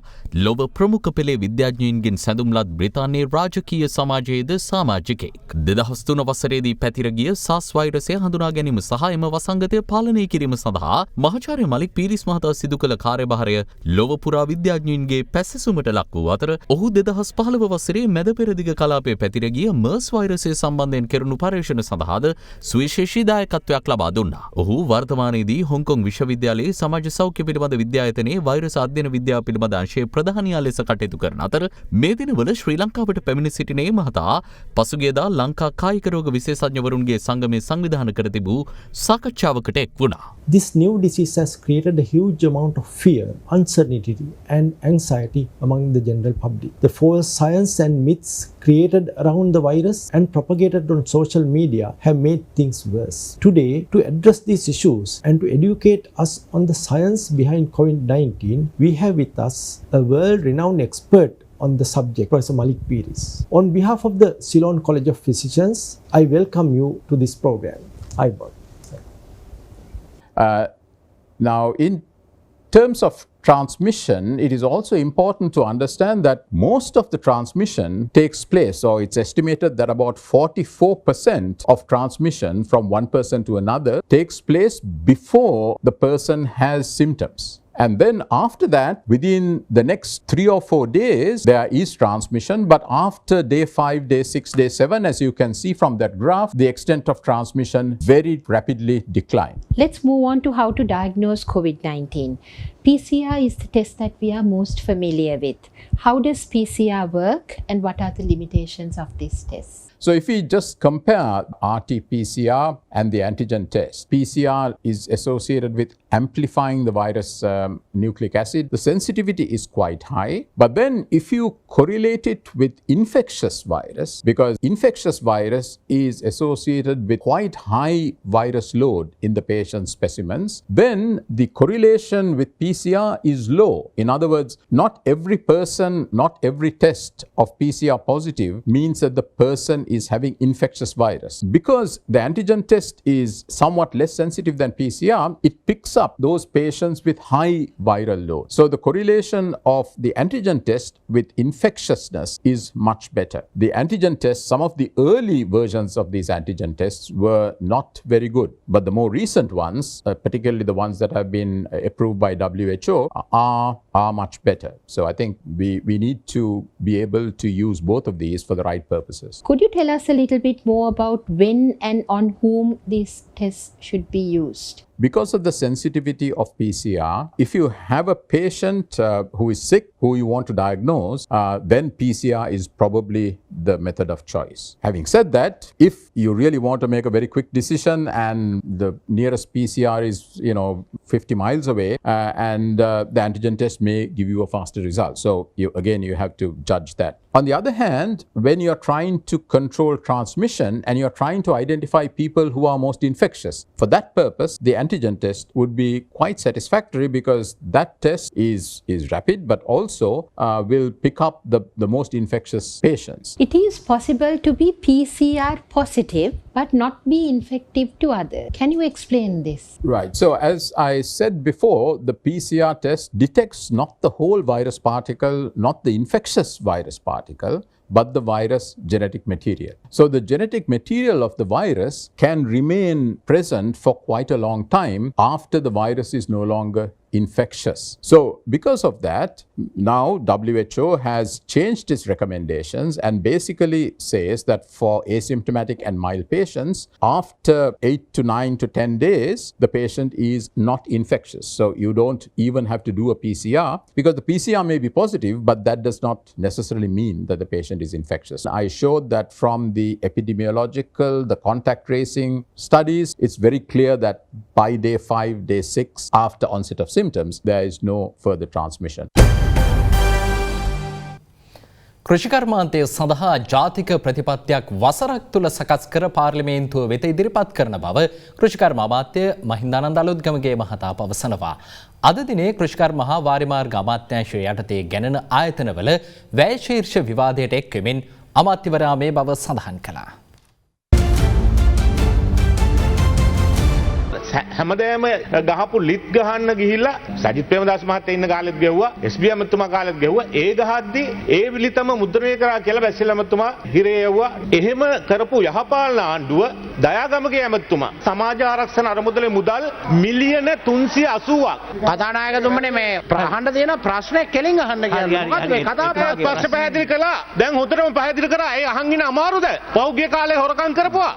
ලොව ප්‍රමුඛ පෙළේ විද්‍යාඥයින්ගෙන් සැඳුම්ලත් බ්‍රිතාන්‍යයේ රාජකීය සමාජයේද සමාජිකයෙක්. 2003 වසරේදී පැතිර ගිය SARS වෛරසය හඳුනා ගැනීම සහ එම වසංගතය තත්ත්වයට පාලනය කිරීම සඳහා මහාචාර්ය මලික් පීරිස් මහතා සිදු කළ කාර්යභාරය ලොව පුරා විද්‍යාඥයින්ගේ පැසසුමට ලක් වූ අතර ඔහු 2015 වසරේ මැද පෙරදිග කලාපයේ පැතිර ගිය MERS වෛරසය සම්බන්ධයෙන් කෙරුණු පරීක්ෂණ සඳහාද සුවිශේෂී දායකත්වයක් ලබා දුන්නා. ඔහු වර්තමානයේදී හොංකොං විශ්වවිද්‍යාලයේ සමාජ සෞඛ්‍ය පිළිබඳ විද්‍යායතනයේ වෛරස් අධ්‍යයන විද්‍යාව පිළිබඳ අංශයේ ප්‍රධානියා ලෙස කටයුතු කරන අතර මේ දිනවල ශ්‍රී ලංකාවට පැමිණ සිටින මේ මහතා පසුගියදා ලංකා කායික රෝග විශේෂඥවරුන්ගේ සංගමය සංවිධානය කර තිබූ සාකච්ඡාවකට එක් වුණා. This new disease has created a huge amount of fear, uncertainty and anxiety among the general public. The false science and myths created around the virus and propagated on social media have made things worse. Today, to address these issues and to educate us on the science behind COVID-19, we have with us a world-renowned expert on the subject, Professor Malik Peiris. On behalf of the Ceylon College of Physicians, I welcome you to this program. Now, in terms of transmission, it is also important to understand that most of the transmission takes place, or it's estimated that about 44% of transmission from one person to another takes place before the person has symptoms. And then after that, within the next 3 or 4 days, there is transmission. But after day 5, day 6, day 7, as you can see from that graph, the extent of transmission very rapidly decline. Let's move on to how to diagnose COVID-19. PCR is the test that we are most familiar with. How does PCR work and what are the limitations of this test? So if we just compare RT-PCR and the antigen test, PCR is associated with amplifying the virus nucleic acid. The sensitivity is quite high. But then if you correlate it with infectious virus, because infectious virus is associated with quite high virus load in the patient's specimens, then the correlation with PCR is low. In other words, not every person, not every test of PCR positive means that the person is having infectious virus. Because the antigen test is somewhat less sensitive than PCR, it picks up those patients with high viral load. So the correlation of the antigen test with infectiousness is much better. The antigen test, some of the early versions of these antigen tests were not very good. But the more recent ones, particularly the ones that have been approved by WHO, are much better. So I think we need to be able to use both of these for the right purposes. Could you tell us a little bit more about when and on whom these tests should be used? Because of the sensitivity of PCR, if you have a patient who is sick, who you want to diagnose, then PCR is probably the method of choice. Having said that, if you really want to make a very quick decision and the nearest PCR is 50 miles away, and the antigen test may give you a faster result. So you have to judge that. On the other hand, when you're trying to control transmission and you're trying to identify people who are most infectious, for that purpose, the antigen test would be quite satisfactory because that test is rapid but also will pick up the most infectious patients. It is possible to be PCR positive but not be infective to others. Can you explain this? Right. So as I said before, the PCR test detects not the whole virus particle, not the infectious virus particle, but the virus genetic material. So the genetic material of the virus can remain present for quite a long time after the virus is no longer infectious. So because of that, now WHO has changed its recommendations and basically says that for asymptomatic and mild patients, after 8 to 9 to 10 days, the patient is not infectious. So you don't even have to do a PCR because the PCR may be positive, but that does not necessarily mean that the patient is infectious. I showed that from the epidemiological, the contact tracing studies, it's very clear that by day 5, day 6, after onset of symptoms, there is no further transmission. කෘෂිකර්මාන්තය සඳහා ජාතික ප්‍රතිපත්තියක් වසරක් තුළ සකස් කර පාර්ලිමේන්තුව වෙත ඉදිරිපත් කරන බව කෘෂිකර්ම අමාත්‍ය මහින්දානන්ද අලුත්ගමගේ මහතා පවසනවා. අද දිනේ කෘෂිකර්ම හා වාරිමාර්ග අමාත්‍යාංශය යටතේ ගැනෙන ආයතනවල වැය ශීර්ෂ විවාදයට එක් වෙමින් අමාත්‍යවරයා මේ බව සඳහන් කළා. හැමදේම ගහපු ලිත් ගහන්න ගිහිල්ලා සජිත් ප්‍රේමදාස මහත්තයා ඉන්න කාලෙත් ගෙව්වා එස්.බී. අමතුමා කාලෙත් ගෙව්වා ඒ ගහද්දී ඒ ලිතම මුද්‍රණය කරා කියලා බැසිල් අමතුමා හිරේ යවුවා එහෙම කරපු යහපාලන ආණ්ඩුව දයාගමගේ ඇමතුමා සමාජ ආරක්ෂණ අරමුදලේ මුදල් මිලියන 380ක් කතානායකතුමනි මේ ප්‍රහන්න තියෙන ප්‍රශ්නේ කෙලින් අහන්න කියන්නේ මොකක්ද මේ කතාව ප්‍රශ්න පැහැදිලි කළා දැන් හොඳටම පැහැදිලි කරා ඒ අහන් ඉන්න අමාරුද පෞද්ගලික කාලේ හොරකම් කරපුවා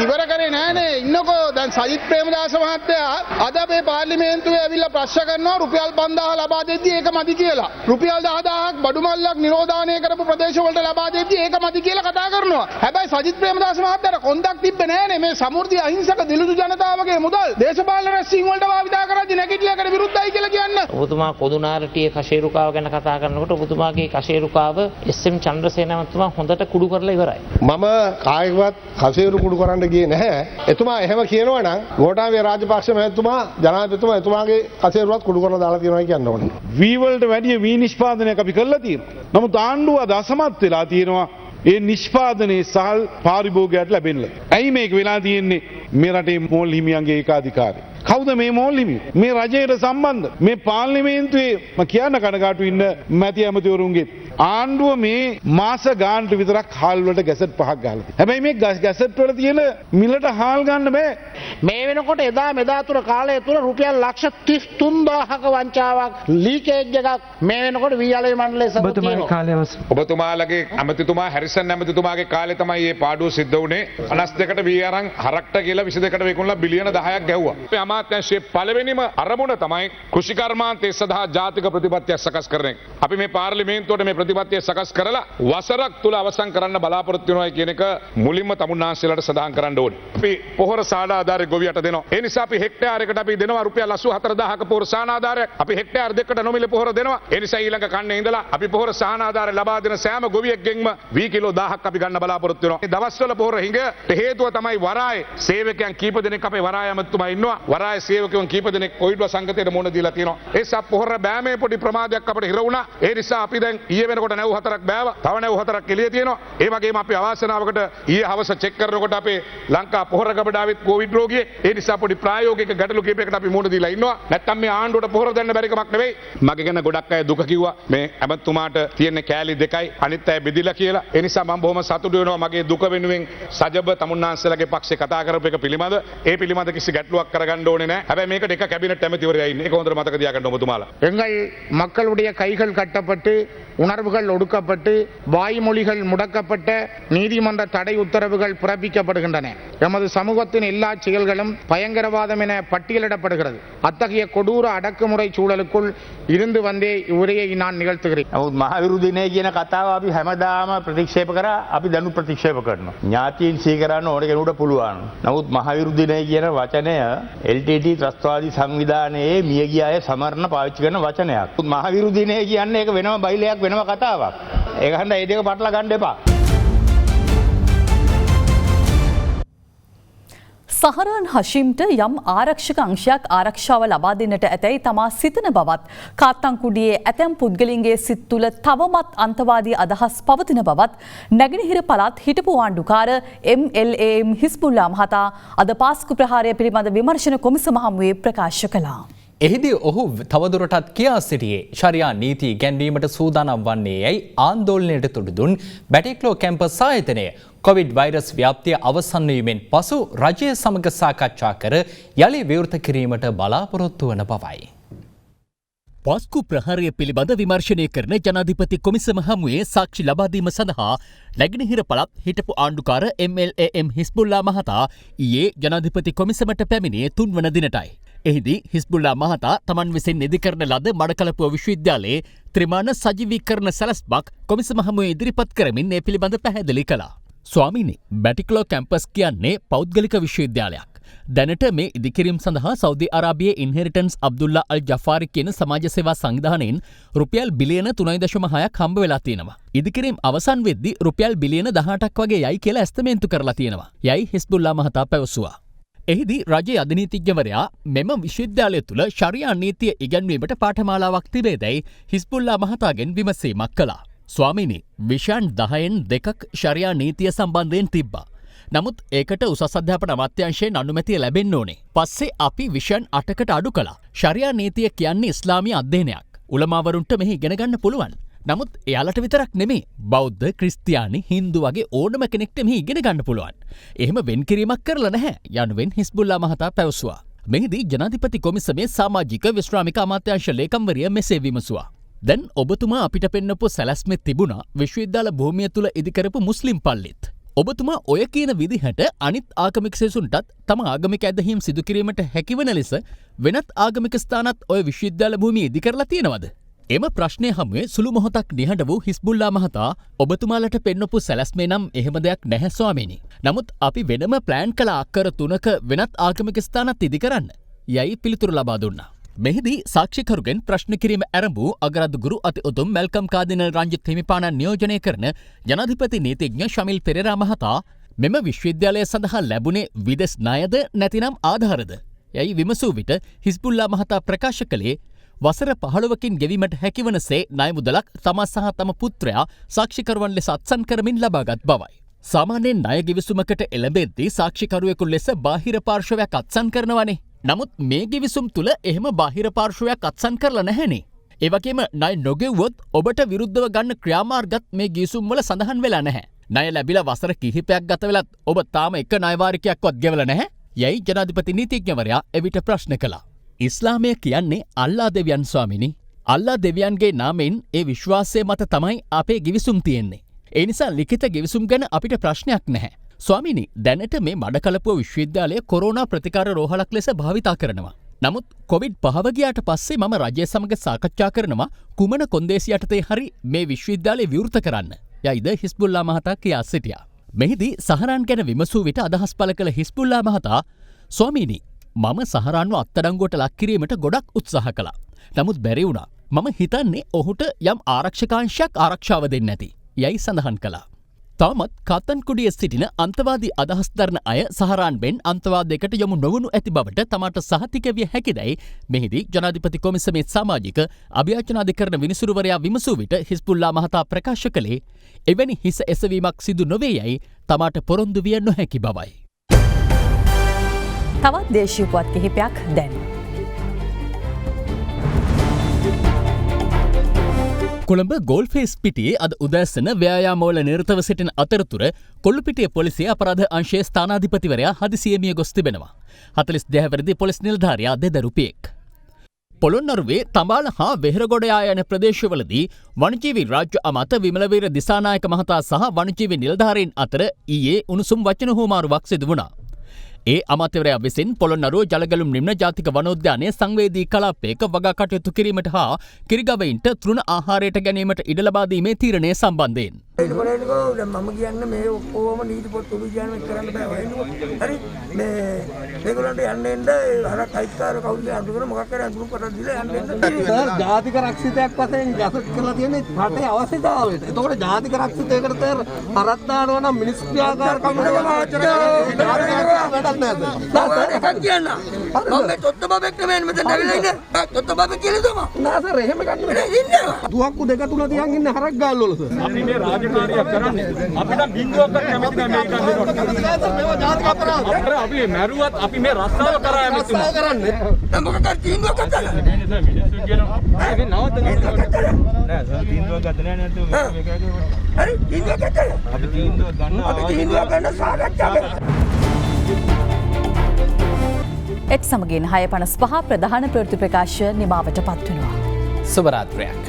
ඉවර කරේ නෑනේ ඉන්නකෝ දැන් සජිත් ප්‍රේමදාස මහත්තයා අද අපේ පාර්ලිමේන්තුවේ ඇවිල්ලා ප්‍රශ්න කරනවා රුපියල් 5000 ලබා දෙද්දී ඒක මදි කියලා රුපියල් 10000ක් බඩු මල්ලක් නිරෝධානය කරපු ප්‍රදේශවලට ලබා දෙද්දී ඒක මදි කියලා කතා කරනවා හැබැයි සජිත් ප්‍රේමදාස මහත්තයාට කොන්දක් තිබ්බේ නෑනේ මේ සමෘද්ධි අහිංසක දිලිඳු ජනතාවගේ මුදල් දේශපාලන රැස්වීම් වලට භාවිතා කරද්දී නැගිටලකට විරුද්ධයි කියලා කියන්න ඔබතුමා කොදුනාරටියේ කෂේරුකාව ගැන කතා කරනකොට ඔබතුමාගේ කෂේරුකාව එස්.එම්. චන්ද්‍රසේන මහත්මයා හොඳට කුඩු කරලා ඉවරයි. මම කායිකවත් කෂේරු කුඩු කරන්න ගියේ නැහැ. එතුමා එහෙම කියනවා නම් ගෝඨාභය රාජපක්ෂ මහත්මයා ජනාධිපතිතුමා එතුමාගේ කෂේරුවත් කුඩු කරලා දාලා තියෙනවා කියන්න ඕනේ. වී වලට වැඩි වී නිෂ්පාදනයක් අපි කළා තියෙනවා. නමුත් ආණ්ඩුව දසමත් වෙලා තියෙනවා ඒ නිෂ්පාදනයේ සහල් පාරිභෝගයට ලැබෙන්න. ඇයි මේක වෙලා තියෙන්නේ? මේ රටේ මෝල් හිමියන්ගේ ඒකාධිකාරය. කවුද මේ මෝල් හිමියෝ? මේ රජයට සම්බන්ධ මේ පාර්ලිමේන්තුවේ මම කියන්න කනගාටු ඉන්න මැති ඇමතිවරුන්ගේ ආණ්ඩුව මේ මාස ගානට විතරක් හාල් වලට ගැසට් 5ක් ගහලා තියෙනවා. හැබැයි මේ ගැසට් වල තියෙන මිලට හාල් ගන්න බෑ. මේ වෙනකොට එදා මෙදා තුර කාලය තුර රුපියල් ලක්ෂ 33000ක වංචාවක් ලීකේජ් එකක් මේ වෙනකොට වීයලේ මණ්ඩලයේ සමග තියෙනවා. ඔබතුමාලගේ ඇමතිතුමා හැරිසන් ඇමතිතුමාගේ කාලේ තමයි මේ පාඩුව සිද්ධ වුණේ. 52කට වී අරන් හරක්ට කියලා 22කට විකුණලා බිලියන 10ක් ගැහුවා. අපේ අමාත්‍යාංශයේ පළවෙනිම අරමුණ තමයි කෘෂිකර්මාන්තය සඳහා ජාතික ප්‍රතිපත්තියක් සකස් කරන එක. අපි මේ පාර්ලිමේන්තුවට මේ ප්‍රතිපත්තිය සකස් කරලා වසරක් තුල අවසන් කරන්න බලාපොරොත්තු වෙනවා කියන එක මුලින්ම තමුන්නාන්සේලාට සඳහන් කරන්න ඕනේ. අපි පොහොර සාඩ ආධාරය ගොවියට දෙනවා. ඒ නිසා අපි හෙක්ටයාරයකට අපි දෙනවා රුපියල් 84000ක පොහොර සාන ආධාරයක්. අපි හෙක්ටයාර දෙකකට නොමිලේ පොහොර දෙනවා. ඒ නිසා ඊළඟ කන්නේ ඉඳලා අපි පොහොර සාන ආධාරය ලබා දෙන සෑම ගොවියෙක්ගෙන්ම වී කිලෝ 1000ක් අපි ගන්න බලාපොරොත්තු වෙනවා. මේ දවස්වල පොහොර හිඟට හේතුව තමයි වරායේ සේවකයන් කීප දෙනෙක් අපේ වරාය ඇමතුමා ඉන්නවා. වරායේ සේවකයන් කීප දෙනෙක් කොවිඩ් සංගතයට මුහුණ දීලා තියෙනවා. ඒ නිසා පොහොර බෑමේ පොඩි ප්‍රමාදයක් අපිට හිර වුණා. ඒ නිසා අපි දැන් ඊයේ වෙනකොට නැව් 4ක් බෑවා. තව නැව් 4ක් එළිය තියෙනවා. ඒ වගේම අපි අවාසනාවකට ඊයේ හවස චෙක් කරනකොට අපේ ලංකා පොහොර ගබඩාවෙත් කොවිඩ් රෝගියෙක්. ඒ නිසා පොඩි ප්‍රායෝගික ගැටලු කීපයකට අපි මුහුණ දීලා ඉන්නවා. නැත්තම් මේ ආණ්ඩුවට පොහොර දෙන්න බැරි කමක් නෙවෙයි. මගේ ගැන ගොඩක් අය දුක කිව්වා. මේ ඇමතුමාට තියෙන කෑලි දෙකයි අනිත් අය බෙදිලා කියලා. ඒ නිසා මම බොහොම සතුටු වෙනවා මගේ දුක වෙනුවෙන් සජබ තමුන්නාන්සේලාගේ පක්ෂේ කතා කරපු එක පිළිබඳ. ඒ පිළිබඳ කිසි ගැටලුවක් කරගන්න ඕනේ නැහැ. හැබැයි මේකට එක කැබිනට් ඇමතිවරයා ඉන්නේ. ඒක හොඳට මතක තියාගන්න ඔබතුමාලා. எங்கள் மக்களுடைய கைகள் கட்டப்பட்டு உணர்வுகள் ஒடுக்கப்பட்டு வாய்மொழிகள் முடக்கப்பட்ட நீதிமன்ற தடை உத்தரவுகள் பிறப்பிக்கப்படுகின்றன. எமது சமூகத்தின் எல்லா செயல்களும் பயங்கரவாதம் என பட்டியலிடப்படுகிறது. அத்தகைய கொடூர அடக்குமுறை சூழலுக்குள் இருந்து வந்தே இவ்வுரையை நான் நிகழ்த்துகிறேன். නමුත් මහවිරු දිනේ කියන කතාව අපි හැමදාම ප්‍රතික්ෂේප කරා අපි දැනු ප්‍රතික්ෂේප කරනවා. ඥාතීන් සීකරන්න ඕන කෙනෙකුට පුළුවන්. නමුත් මහවිරු දිනේ කියන වචනය LTT ත්‍රස්තවාදී සංවිධානයේ මියගිය අය සමරන පාවිච්චි කරන වචනයක්. මහවිරු දිනේ කියන්නේ ඒක වෙනම බයිලයක් වෙනම කතාවක්. ඒක හන්ද ඒ දෙක පටලවා ගන්න එපා. සහරන් හෂිම්ට යම් ආරක්ෂක අංශයක් ආරක්ෂාව ලබා දෙන්නට ඇතැයි තමා සිතන බවත් කාත්තංකුඩියේ ඇතැම් පුද්ගලින්ගේ සිත් තුළ තවමත් අන්තවාදී අදහස් පවතින බවත් නැගෙනහිර පළාත් හිටපු ආණ්ඩුකාර MLAM හිස්බුල්ලා මහතා අද පාස්කු ප්‍රහාරය පිළිබඳ විමර්ශන කොමිසම හමුවේ ප්‍රකාශ කළා. එහිදී ඔහු තවදුරටත් කියා සිටියේ ශරියා නීති ගැන්වීමට සූදානම් වන්නේ යැයි ආන්දෝලනයට තුඩුදුන් බැටික්ලෝ කැම්පස් ආයතනය කොවිඩ් වෛරස් ව්‍යාප්තිය අවසන් වීමෙන් පසු රජය සමග සාකච්ඡා කර යළි විවෘත කිරීමට බලාපොරොත්තු වන බවයි. පාස්කු ප්‍රහාරය පිළිබඳ විමර්ශනය කරන ජනාධිපති කොමිසම හමුවේ සාක්ෂි ලබාදීම සඳහා නැගෙනහිර පළාත් හිටපු ආණ්ඩුකාර MLAM හිස්බුල්ලා මහතා ඊයේ ජනාධිපති කොමිසමට පැමිණියේ 3 වන දිනටයි. එහිදී හිස්බුල්ලා මහතා තමන් විසින් නිදිකරන ලද මඩකලපුව විශ්වවිද්‍යාලයේ ත්‍රිමාණ සජීවීකරණ සැලැස්මක් කොමිසම හමුවේ ඉදිරිපත් කරමින් ඒ පිළිබඳ පැහැදිලි කළා. ස්වාමීනි, බැටික්ලෝ කැම්පස් කියන්නේ පෞද්ගලික විශ්වවිද්‍යාලයක්. දැනට මේ ඉදිකිරීම සඳහා සෞදි අරාබියේ ඉන්හෙරිටන්ස් අබ්දුල්ලා අල් ජෆාරි කියන සමාජ සේවා සංවිධානයෙන් රුපියල් බිලියන 3.6ක් හම්බ වෙලා තියෙනවා. ඉදිකිරීම අවසන් වෙද්දී රුපියල් බිලියන 18ක් වගේ යයි කියලා ඇස්තමේන්තු කරලා තියෙනවා. යයි හිස්බුල්ලා මහතා පැවසුවා. එහිදී රජයේ අධිනීතිඥවරයා මෙම විශ්වවිද්‍යාලය තුළ ශරියා නීතිය ඉගැන්වීමට පාඨමාලාවක් තිබේදැයි හිස්බුල්ලා මහතාගෙන් විමසීමක් කළා. ස්වාමීනි, විෂයන් 10න් 2ක් ශරියා නීතිය සම්බන්ධයෙන් තිබ්බා. නමුත් ඒකට උසස් අධ්‍යාපන අමාත්‍යාංශයෙන් අනුමැතිය ලැබෙන්න ඕනේ. පස්සේ අපි විෂයන් 8කට අඩු කළා. ශරියා නීතිය කියන්නේ ඉස්ලාමීය අධ්‍යයනයක්. උලමාවරුන්ට මෙහි ඉගෙන ගන්න පුළුවන්. නමුත් එයාලට විතරක් නෙමේ බෞද්ධ ක්‍රිස්තියානි හින්දු වගේ ඕනම කෙනෙක්ට මෙහි ඉගෙන ගන්න පුළුවන්. එහෙම වෙන්කිරීමක් කරලා නැහැ යනුවෙන් හිස්බුල්ලා මහතා පැවසුවා. මෙහිදී ජනාධිපති කොමිසමේ සමාජික විශ්‍රාමික අමාත්‍යාංශ ලේකම්වරිය මෙසේ විමසුවා. දැන් ඔබතුමා අපිට පෙන්නපු සැලැස්මේ තිබුණා විශ්වවිද්‍යාල භූමිය තුල ඉදිකරපු මුස්ලිම් පල්ලිත්. ඔබතුමා ඔය කියන විදිහට අනිත් ආගමික සෙසුන්ටත් තම ආගමික ඇදහිම් සිදු කිරීමට හැකිවන ලෙස වෙනත් ආගමික ස්ථානත් ඔය විශ්වවිද්‍යාල භූමිය ඉදිකරලා තියෙනවද? එම ප්‍රශ්නය හමුවේ සුළු මොහොතක් නිහඬ වූ හිස්බුල්ලා මහතා ඔබතුමාලට පෙන්නපු සැලැස්මේ නම් එහෙම දෙයක් නැහැ ස්වාමීනි. නමුත් අපි වෙනම ප්ලෑන් කළ අක්කර 3ක වෙනත් ආගමික ස්ථානත් ඉදිකරන්න යයි පිළිතුරු ලබා දුන්නා. මෙහිදී සාක්ෂිකරුගෙන් ප්‍රශ්න කිරීම ආරම්භ වූ අගරාධ ගුරු අති උතුම් මැල්කම් කාදිනල් රංජිත් හිමිපාණන් නියෝජනය කරන ජනාධිපති නීතිඥ ශමිල් පෙරේරා මහතා මෙම විශ්වවිද්‍යාලය සඳහා ලැබුණේ විදෙස් ණයද නැතිනම් ආධාරද යයි විමසූ විට හිස්බුල්ලා මහතා ප්‍රකාශ කළේ වසර 15කින් ගෙවීමට හැකිවනසේ ණය මුදලක් තමා සහ තම පුත්‍රයා සාක්ෂිකරුවන් ලෙස අත්සන් කරමින් ලබාගත් බවයි. සාමාන්‍යයෙන් ණය ගිවිසුමකට එළඹෙද්දී සාක්ෂිකරුවෙකු ලෙස බාහිර පාර්ශවයක් අත්සන් කරනවනේ. නමුත් මේ ගිවිසුම් තුල එහෙම බාහිර පාර්ශවයක් අත්සන් කරලා නැහැනේ. ඒ වගේම ණය නොගෙව්වොත් ඔබට විරුද්ධව ගන්න ක්‍රියාමාර්ගත් මේ ගිවිසුම් වල සඳහන් වෙලා නැහැ. ණය ලැබිලා වසර කිහිපයක් ගත වෙලත් ඔබ තාම එක ණය වාරිකයක්වත් ගෙවලා නැහැ. යයි ජනාධිපති නීතිඥවරයා එවිට ප්‍රශ්න කළා. ඉස්ලාමය කියන්නේ අල්ලා දෙවියන් ස්වාමිනි. අල්ලා දෙවියන්ගේ නාමයෙන් ඒ විශ්වාසය මත තමයි අපේ ගිවිසුම් තියෙන්නේ. ඒ නිසා ලිඛිත ගිවිසුම් ගැන අපිට ප්‍රශ්නයක් නැහැ. ස්වාමිනි දැනට මේ මඩකලපුව විශ්වවිද්‍යාලය කොරෝනා ප්‍රතිකාර රෝහලක් ලෙස භාවිතා කරනවා. නමුත් කොවිඩ් 5 ගියාට පස්සේ මම රජය සමග සාකච්ඡා කරනවා කුමන කොන්දේසි යටතේ හරි මේ විශ්වවිද්‍යාලය විවෘත කරන්න. යයිද හිස්බුල්ලා මහතා කියා සිටියා. මෙහිදී සහරාන් ගැන විමසූ විට අදහස් පළ කළ හිස්බුල්ලා මහතා ස්වාමීනි මම සහරාන්ව අත්අඩංගුවට ලක් කිරීමට ගොඩක් උත්සාහ කළා. නමුත් බැරි වුණා. මම හිතන්නේ ඔහුට යම් ආරක්ෂකාංශයක් ආරක්ෂාව දෙන්න ඇති. යයි සඳහන් කළා. තාමත් කාතන්කුඩියේ සිටින අන්තවාදී අදහස් දරන අය සහරාන් බෙන් අන්තවාදයකට යොමු නොවනු ඇති බවට තමාට සහතික විය හැකිදැයි මෙහිදී ජනාධිපති කොමිසමේ සමාජික අභියාචනාධිකරණ විනිසුරුවරයා විමසූ විට හිස්බුල්ලා මහතා ප්‍රකාශ කළේ එවැනි හිස එසවීමක් සිදු නොවේ යයි තමාට පොරොන්දු විය නොහැකි බවයි. තවත් දේශීය පුවත් කිහිපයක් දැන්. කොළඹ ගෝල්ෆේස් පිටියේ අද උදැසන ව්‍යායාමවල නිරතව සිටින අතරතුර කොල්ලුපිටිය පොලිසිය අපරාධ අංශයේ ස්ථානාධිපතිවරයා හදිසියේ මිය ගොස් තිබෙනවා. 42 වැරදි පොලිස් නිලධාරියා දෙදරුපියෙක්. පොළොන්නරුවේ තඹාල හා වෙහෙරගොඩ යා යන ප්‍රදේශවලදී වනජීවි රාජ්‍ය අමාත්‍ය විමලවීර දිසානායක මහතා සහ වනජීවි නිලධාරීන් අතර ඊයේ උණුසුම් වචන හුවමාරුවක් සිදු වුණා. ඒ අමාත්‍යවරයා විසින් පොළොන්නරුව ජලගැලුම් නිම්න ජාතික වනෝද්‍යානයේ සංවේදී කලාපයක වගා කටයුතු කිරීමට හා කිරිගවයින්ට තෘණ ආහාරයට ගැනීමට ඉඩ ලබා දීමේ තීරණය සම්බන්ධයෙන්. මම කියන්නේ මේ ඔක්කොම නීති පොත් උළු කියන්නේ කරන්න බෑ වයින්කෝ. හරි මේ මේගොල්ලන්ට යන්න එන්න අර කයිකාර කවුරුද අඳුරන මොකක් කරේ අඳුරු කොට දීලා යන්න එන්න. සර් ජාතික රක්ෂිතයක් වශයෙන් ගැසට් කරලා තියෙන්නේ රටේ අවශ්‍යතාවයට. ඒතකොට ජාතික රක්ෂිතයකට තර හරක් දානවා නම් මිනිස් ක්‍රියාකාරකම් වැඩක් නෑ සර්. එකක් කියන්න. මම මේ තොත්ත බබෙක් නෙමෙයි මෙතන ඇවිල්ලා ඉන්නේ. තොත්ත බබෙක් කියලා තමයි. නෑ සර් එහෙම ගන්න බෑ. ඉන්නවා. දුවක්කු දෙක තුන තියන් ඉන්නේ හරක් ගාල් වල සර්. අපි මේ රාජකාරියක් කරන්නේ. අපිට බින්දුවක්වත් කැමති නෑ මේක ගන්න. මේවා ජාතික අපරාධ. අපි මැරුවත් අපි මේ රස්සාව කරා යමු. රස්සාව කරන්නේ. දැන් මොකක්ද තීන්දුවක් ගත්තා? නෑ නෑ සර් මිනිස්සු කියනවා. අපි නවත්තන්න. නෑ සර් තීන්දුවක් ගත්ත නෑ නේද මේක හරි තීන්දුවක් ගත්තා. අපි තීන්දුවක් ගන්න. අපි තීන්දුවක් ගන්න සාකච්ඡා කරමු. එත් සමගින් 6:55 ප්‍රධාන ප්‍රවෘත්ති ප්‍රකාශ නිමාවට පත්වනවා. සුබ රාත්‍රියක්.